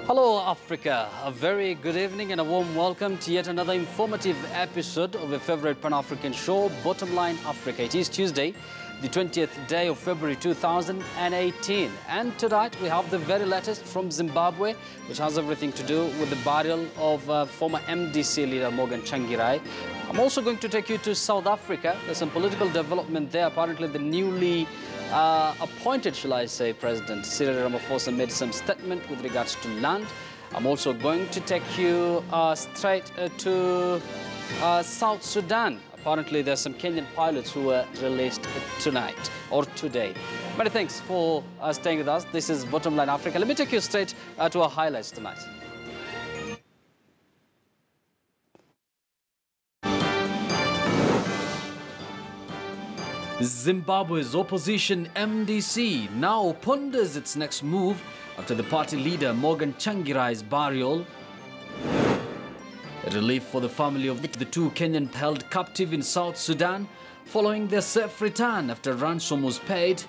Hello Africa, a very good evening and a warm welcome to yet another informative episode of a favorite Pan-African show, Bottomline Africa. It is Tuesday, the 20th day of February 2018, and tonight we have the very latest from Zimbabwe, which has everything to do with the burial of former MDC leader Morgan Tsvangirai. I'm also going to take you to South Africa. There's some political development there. Apparently the newly appointed, shall I say, President Cyril Ramaphosa made some statement with regards to land. I'm also going to take you straight to South Sudan. Apparently there's some Kenyan pilots who were released tonight or today. Many thanks for staying with us. This is Bottomline Africa. Let me take you straight to our highlights tonight. Zimbabwe's opposition MDC now ponders its next move after the party leader Morgan Tsvangirai's burial. Relief for the family of the two Kenyan held captive in South Sudan following their safe return after ransom was paid.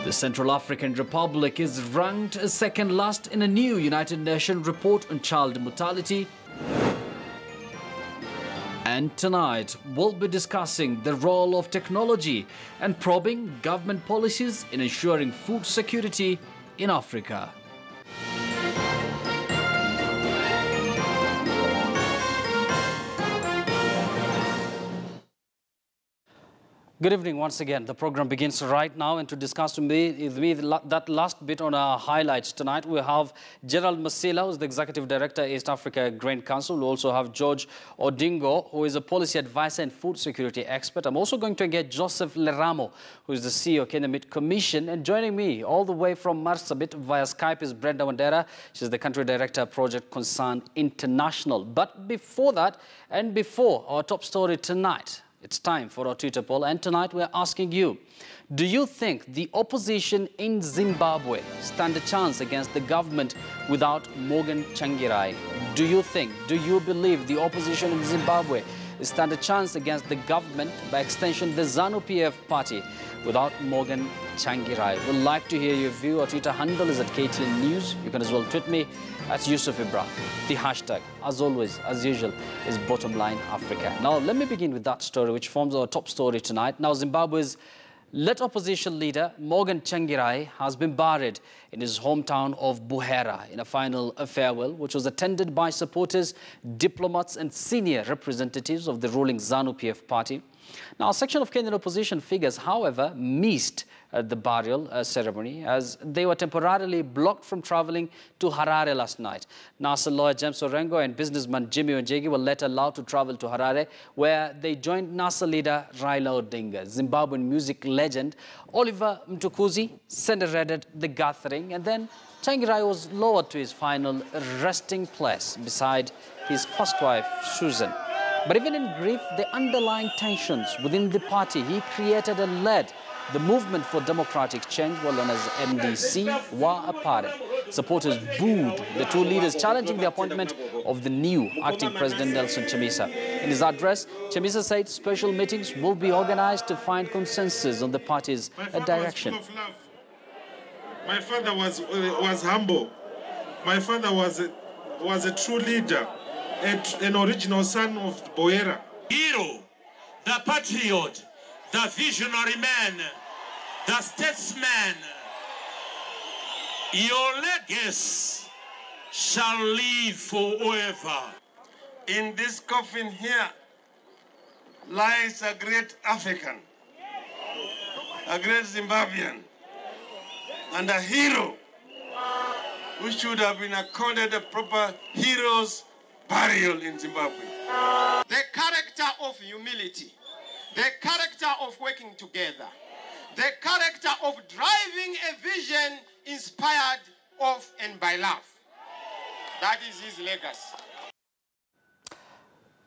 The Central African Republic is ranked second last in a new United Nations report on child mortality. And tonight, we'll be discussing the role of technology and probing government policies in ensuring food security in Africa. Good evening once again. The program begins right now, and to discuss with me that last bit on our highlights tonight, we have Gerald Masila, who is the Executive Director, East Africa Grain Council. We also have George Odingo, who is a policy advisor and food security expert. I'm also going to engage Joseph Leramo, who is the CEO of Kenya Meat Commission. And joining me all the way from Marsabit via Skype is Brenda Wandera. She's the Country Director, Project Concern International. But before that, and before our top story tonight, it's time for our Twitter poll, and tonight we're asking you, do you think the opposition in Zimbabwe stand a chance against the government without Morgan Tsvangirai? Do you believe the opposition in Zimbabwe stand a chance against the government, by extension the ZANU-PF party, without Morgan Tsvangirai? We'd like to hear your view. Our Twitter handle is at KTN News. You can as well tweet me at Yusuf Ibra. The hashtag, as always, as usual, is Bottomline Africa. Now, let me begin with that story, which forms our top story tonight. Now, Zimbabwe's late opposition leader, Morgan Tsvangirai, has been buried in his hometown of Buhera in a final farewell, which was attended by supporters, diplomats and senior representatives of the ruling ZANU-PF party. Now, a section of Kenyan opposition figures, however, missed the burial ceremony as they were temporarily blocked from traveling to Harare last night. NASA lawyer James Orengo and businessman Jimmy Onjegi were later allowed to travel to Harare, where they joined NASA leader Raila Odinga. Zimbabwean music legend Oliver Mtukudzi celebrated the gathering, and then Tsvangirai was lowered to his final resting place beside his first wife, Susan. But even in grief, the underlying tensions within the party he created and led, the Movement for Democratic Change, well known as MDC, were apparent. Supporters booed the two leaders, challenging the appointment of the new acting president, Nelson Chamisa. In his address, Chamisa said special meetings will be organized to find consensus on the party's direction. My father was humble. My father was a true leader, an original son of Boera. Hero, the patriot, the visionary man, the statesman, your legacy shall live forever. In this coffin here lies a great African, a great Zimbabwean, and a hero who should have been accorded a proper hero's burial in Zimbabwe. The character of humility, the character of working together, the character of driving a vision inspired of and by love. That is his legacy.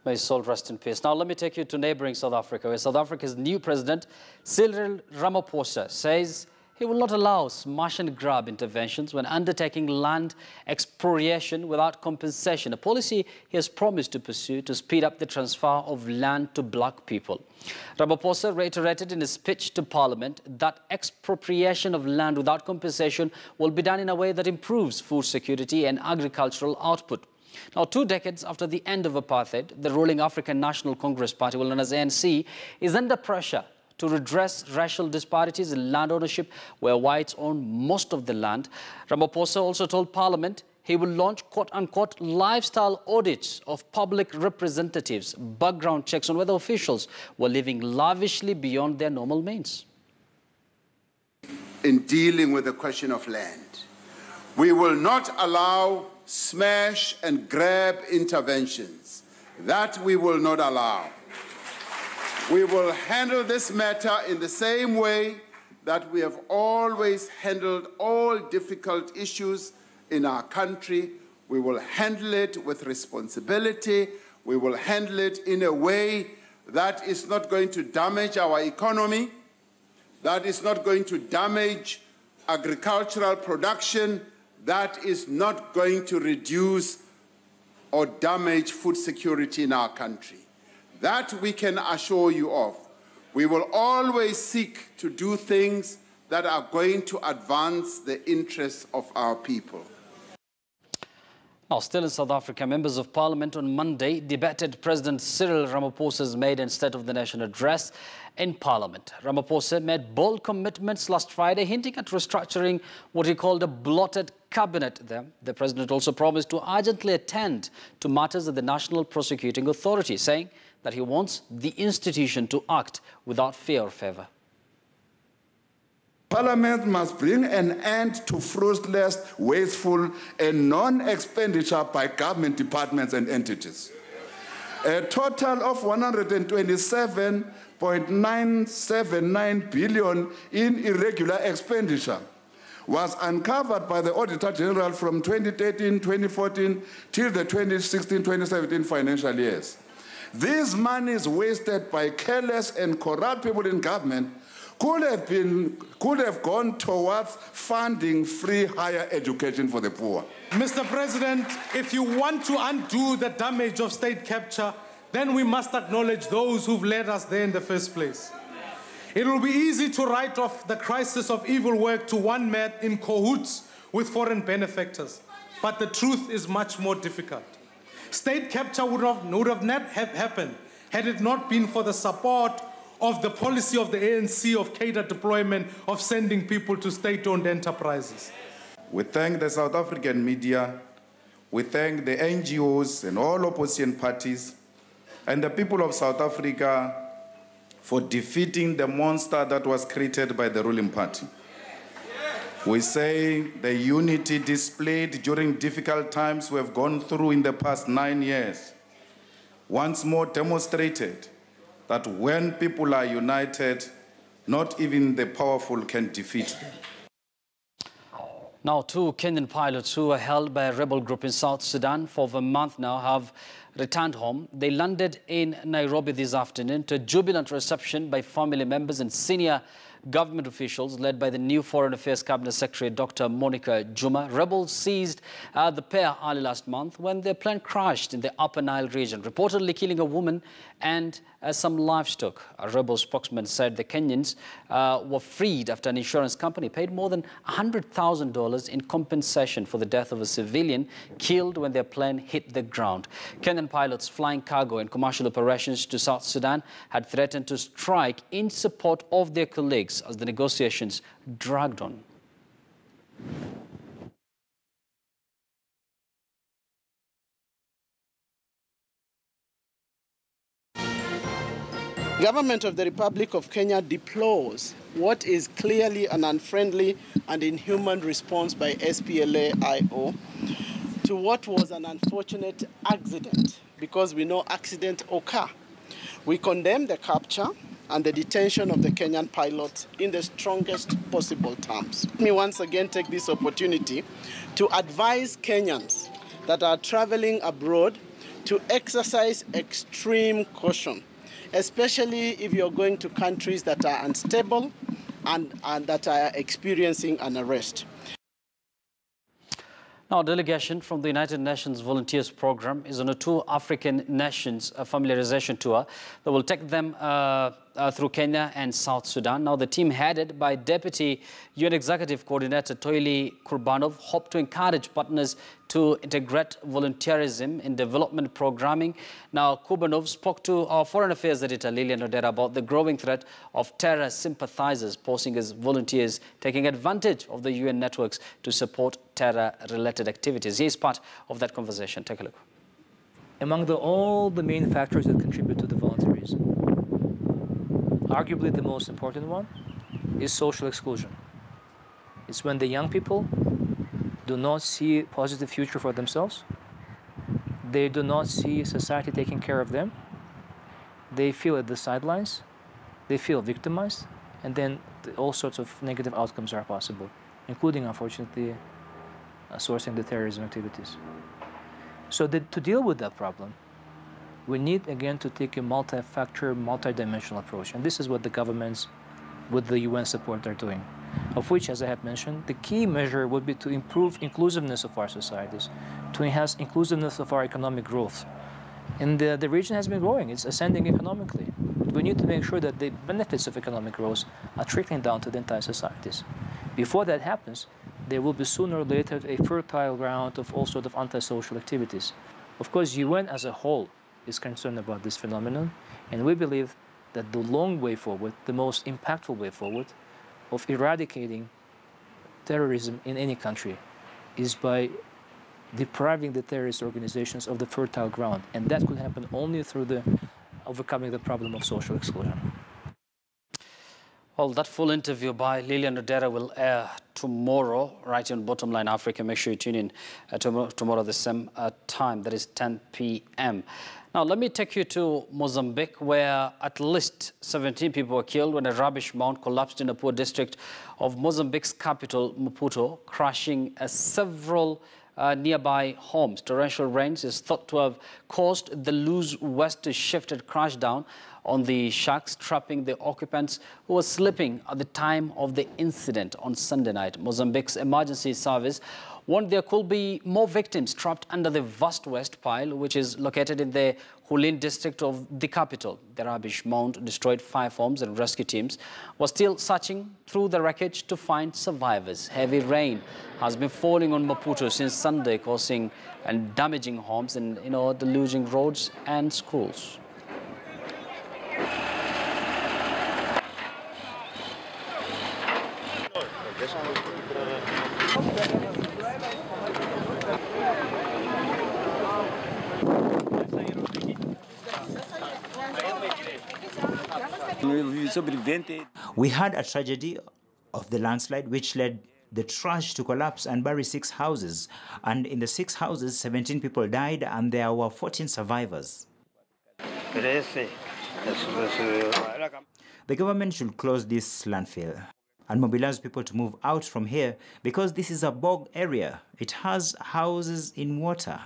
May his soul rest in peace. Now let me take you to neighboring South Africa, where South Africa's new president, Cyril Ramaphosa, says he will not allow smash and grab interventions when undertaking land expropriation without compensation, a policy he has promised to pursue to speed up the transfer of land to black people. Ramaphosa reiterated in his speech to Parliament that expropriation of land without compensation will be done in a way that improves food security and agricultural output. Now, 2 decades after the end of apartheid, the ruling African National Congress Party, well known as ANC, is under pressure to redress racial disparities in land ownership where whites own most of the land. Ramaphosa also told Parliament he will launch quote-unquote lifestyle audits of public representatives, background checks on whether officials were living lavishly beyond their normal means. In dealing with the question of land, we will not allow smash and grab interventions. That we will not allow. We will handle this matter in the same way that we have always handled all difficult issues in our country. We will handle it with responsibility. We will handle it in a way that is not going to damage our economy, that is not going to damage agricultural production, that is not going to reduce or damage food security in our country. That we can assure you of. We will always seek to do things that are going to advance the interests of our people. Now, still in South Africa, members of Parliament on Monday debated President Cyril Ramaphosa's maiden State of the Nation address in Parliament. Ramaphosa made bold commitments last Friday, hinting at restructuring what he called a blotted cabinet there. The president also promised to urgently attend to matters at the National Prosecuting Authority, saying that he wants the institution to act without fear or favour. Parliament must bring an end to fruitless, wasteful and non-expenditure by government departments and entities. A total of 127.979 billion in irregular expenditure was uncovered by the Auditor General from 2013, 2014 till the 2016-2017 financial years. These monies wasted by careless and corrupt people in government could have gone towards funding free higher education for the poor. Mr. President, if you want to undo the damage of state capture, then we must acknowledge those who've led us there in the first place. It will be easy to write off the crisis of evil work to one man in cahoots with foreign benefactors, but the truth is much more difficult. State capture would not have happened had it not been for the support of the policy of the ANC of cadre deployment of sending people to state-owned enterprises. We thank the South African media, we thank the NGOs and all opposition parties and the people of South Africa for defeating the monster that was created by the ruling party. We say the unity displayed during difficult times we have gone through in the past 9 years once more demonstrated that when people are united, not even the powerful can defeat them. Now, 2 Kenyan pilots who were held by a rebel group in South Sudan for over a month now have returned home. They landed in Nairobi this afternoon to a jubilant reception by family members and senior government officials led by the new Foreign Affairs Cabinet Secretary Dr. Monica Juma. Rebels seized the pair early last month when their plane crashed in the Upper Nile region, reportedly killing a woman and some livestock. A rebel spokesman said the Kenyans were freed after an insurance company paid more than $100,000 in compensation for the death of a civilian killed when their plane hit the ground. Kenyan pilots flying cargo and commercial operations to South Sudan had threatened to strike in support of their colleagues as the negotiations dragged on. The government of the Republic of Kenya deplores what is clearly an unfriendly and inhuman response by SPLA-IO to what was an unfortunate accident, because we know accidents occur. We condemn the capture and the detention of the Kenyan pilots in the strongest possible terms. Let me once again take this opportunity to advise Kenyans that are traveling abroad to exercise extreme caution, especially if you're going to countries that are unstable and that are experiencing an arrest. Now, a delegation from the United Nations Volunteers Program is on a two African nations familiarization tour that will take them through Kenya and South Sudan. Now, the team headed by Deputy UN Executive Coordinator Toili Kurbanov hope to encourage partners to integrate volunteerism in development programming. Now, Kurbanov spoke to our Foreign Affairs editor Lilian Odera about the growing threat of terror sympathizers posing as volunteers, taking advantage of the UN networks to support terror-related activities. Here's part of that conversation. Take a look. Among all the main factors that contribute to the volunteerism, arguably the most important one is social exclusion. It's when the young people do not see a positive future for themselves. They do not see society taking care of them. They feel at the sidelines. They feel victimized. And then all sorts of negative outcomes are possible, including, unfortunately, sourcing the terrorism activities. So to deal with that problem, we need, again, to take a multi-factor, multi-dimensional approach. And this is what the governments, with the UN support, are doing, of which, as I have mentioned, the key measure would be to improve inclusiveness of our societies, to enhance inclusiveness of our economic growth. And the region has been growing. It's ascending economically. We need to make sure that the benefits of economic growth are trickling down to the entire societies. Before that happens, there will be sooner or later a fertile ground of all sorts of antisocial activities. Of course, UN as a whole is concerned about this phenomenon, and we believe that the long way forward, the most impactful way forward of eradicating terrorism in any country is by depriving the terrorist organizations of the fertile ground, and that could happen only through overcoming the problem of social exclusion. Well, that full interview by Lilian Odera will air tomorrow, right here on Bottomline Africa. Make sure you tune in tomorrow at the same time, that is 10 p.m. Now, let me take you to Mozambique, where at least 17 people were killed when a rubbish mound collapsed in a poor district of Mozambique's capital, Maputo, crashing several nearby homes. Torrential rains is thought to have caused the loose west to shift and crash down on the shacks, trapping the occupants who were sleeping at the time of the incident on Sunday night. Mozambique's emergency service warned there could be more victims trapped under the vast waste pile, which is located in the Hulin district of the capital. The rubbish mound destroyed 5 homes, and rescue teams were still searching through the wreckage to find survivors. Heavy rain has been falling on Maputo since Sunday, causing and damaging homes and, deluging roads and schools. We had a tragedy of the landslide which led the trash to collapse and bury 6 houses. And in the 6 houses, 17 people died and there were 14 survivors. The government should close this landfill and mobilize people to move out from here because this is a bog area. It has houses in water.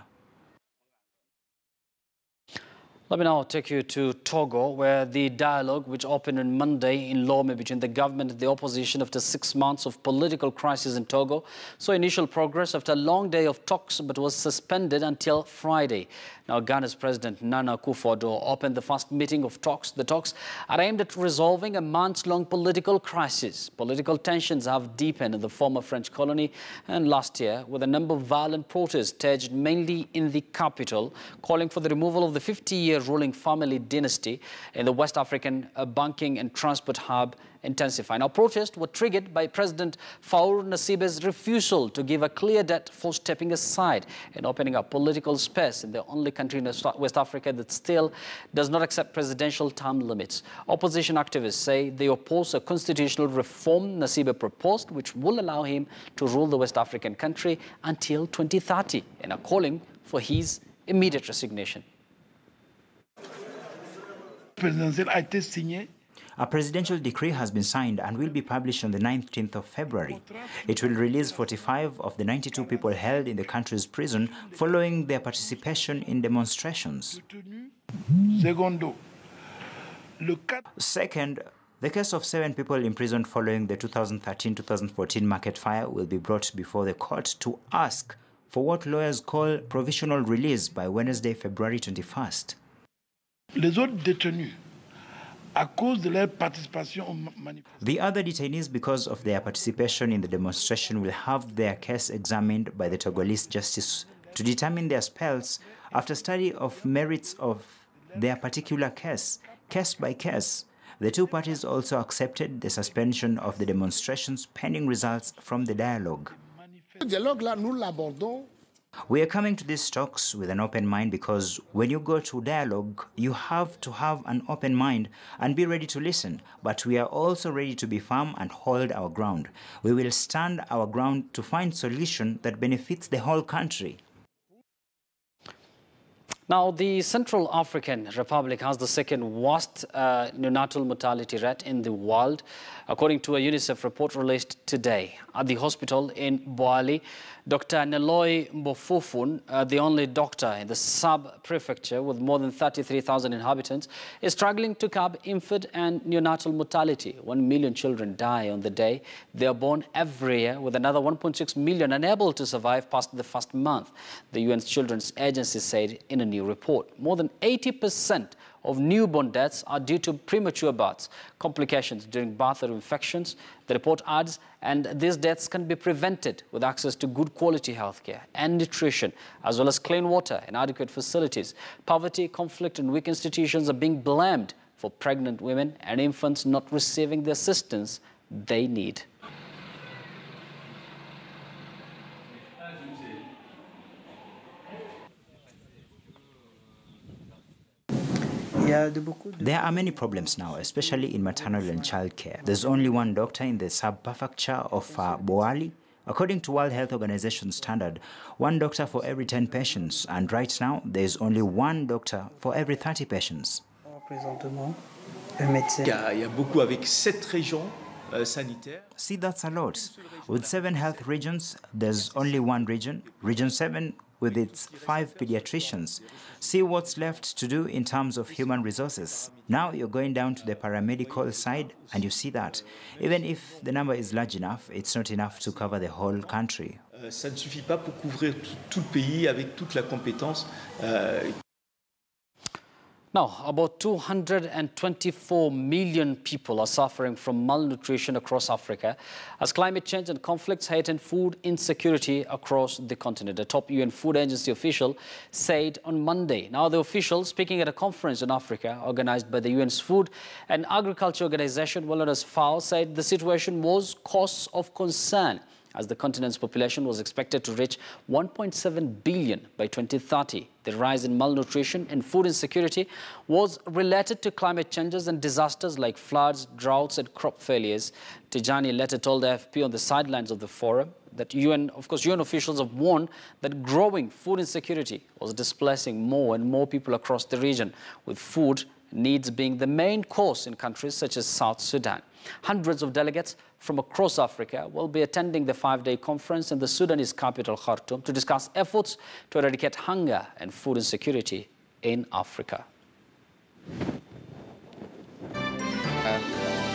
Let me now take you to Togo, where the dialogue, which opened on Monday in Lomé between the government and the opposition after 6 months of political crisis in Togo, saw initial progress after a long day of talks but was suspended until Friday. Now, Ghana's President Nana Akufo-Addo opened the first meeting of talks. The talks are aimed at resolving a months-long political crisis. Political tensions have deepened in the former French colony, and last year, with a number of violent protests staged mainly in the capital, calling for the removal of the 50-year ruling family dynasty in the West African banking and transport hub intensify. Now, protests were triggered by President Faure Nasibe's refusal to give a clear date for stepping aside and opening up political space in the only country in West Africa that still does not accept presidential term limits. Opposition activists say they oppose a constitutional reform Nasibe proposed, which will allow him to rule the West African country until 2030, and are calling for his immediate resignation. A presidential decree has been signed and will be published on the 19th of February. It will release 45 of the 92 people held in the country's prison following their participation in demonstrations. Second, The case of 7 people imprisoned following the 2013-2014 market fire will be brought before the court to ask for what lawyers call provisional release by Wednesday, February 21st. Les autres détenus, à cause de leur participation aux The other detainees, because of their participation in the demonstration, will have their case examined by the Togolese justice to determine their spells after study of merits of their particular case by case. The two parties also accepted the suspension of the demonstrations pending results from the dialogue. We are coming to these talks with an open mind because when you go to dialogue, you have to have an open mind and be ready to listen. But we are also ready to be firm and hold our ground. We will stand our ground to find solution that benefits the whole country. Now, the Central African Republic has the second worst neonatal mortality rate in the world, according to a UNICEF report released today. At the hospital in Boali, Dr. Neloi Mbofufun, the only doctor in the sub-prefecture with more than 33,000 inhabitants, is struggling to curb infant and neonatal mortality. 1 million children die on the day they are born every year, with another 1.6 million unable to survive past the first month, the UN's Children's Agency said in a new report. More than 80% of newborn deaths are due to premature births, complications during birth or infections, the report adds, and these deaths can be prevented with access to good quality healthcare and nutrition, as well as clean water and adequate facilities. Poverty, conflict and weak institutions are being blamed for pregnant women and infants not receiving the assistance they need. There are many problems now, especially in maternal and child care. There's only one doctor in the sub-prefecture of Boali. According to World Health Organization standard, 1 doctor for every 10 patients, and right now there's only 1 doctor for every 30 patients. See, that's a lot. With 7 health regions, there's only 1 region, Region 7, with its 5 pediatricians. See what's left to do in terms of human resources. Now you're going down to the paramedical side and you see that. Even if the number is large enough, it's not enough to cover the whole country. Ça ne suffit pas pour couvrir tout le pays avec toute la compétence. Now, about 224 million people are suffering from malnutrition across Africa as climate change and conflicts heighten food insecurity across the continent. A top UN Food Agency official said on Monday. Now, the official, speaking at a conference in Africa organized by the UN's Food and Agriculture Organization, well known as FAO, said the situation was cause of concern, as the continent's population was expected to reach 1.7 billion by 2030. The rise in malnutrition and food insecurity was related to climate changes and disasters like floods, droughts and crop failures. Tijani later told AFP on the sidelines of the forum that UN officials have warned that growing food insecurity was displacing more and more people across the region, with food needs being the main cause in countries such as South Sudan. Hundreds of delegates from across Africa will be attending the 5-day conference in the Sudanese capital, Khartoum, to discuss efforts to eradicate hunger and food insecurity in Africa.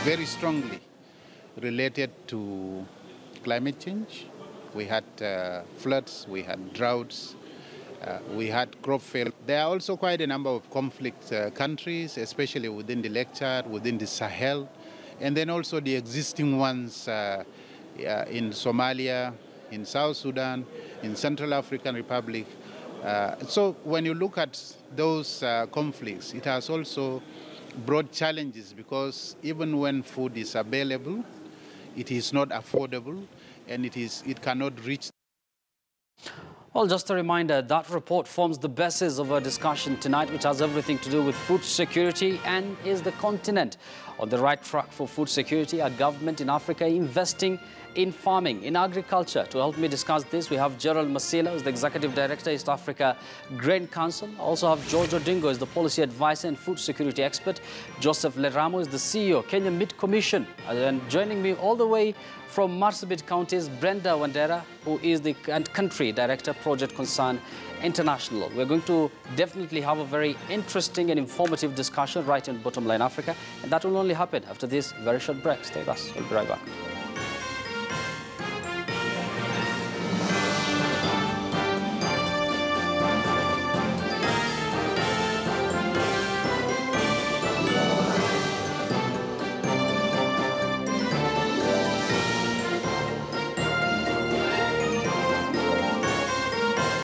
Very strongly related to climate change. We had floods, we had droughts, we had crop failure. There are also quite a number of conflict countries, especially within the Lake Chad, within the Sahel, and then also the existing ones in Somalia, in South Sudan, in Central African Republic. So when you look at those conflicts, it has also brought challenges because even when food is available, it is not affordable and it cannot reach. Well, just a reminder, that report forms the basis of our discussion tonight, which has everything to do with food security and is the continent on the right track for food security. Our government in Africa investing in farming, in agriculture. To help me discuss this, we have Gerald Masila, who's the Executive Director, East Africa Grain Council. Also have George Odingo, is the Policy Advisor and Food Security Expert. Joseph Leramo is the CEO, Kenya Meat Commission. And joining me all the way from Marsabit County is Brenda Wandera, who is the Country Director, Project Concern International. We're going to definitely have a very interesting and informative discussion right in Bottomline Africa, and that will only certainly happen after this very short break. Stay with us. We'll be right back.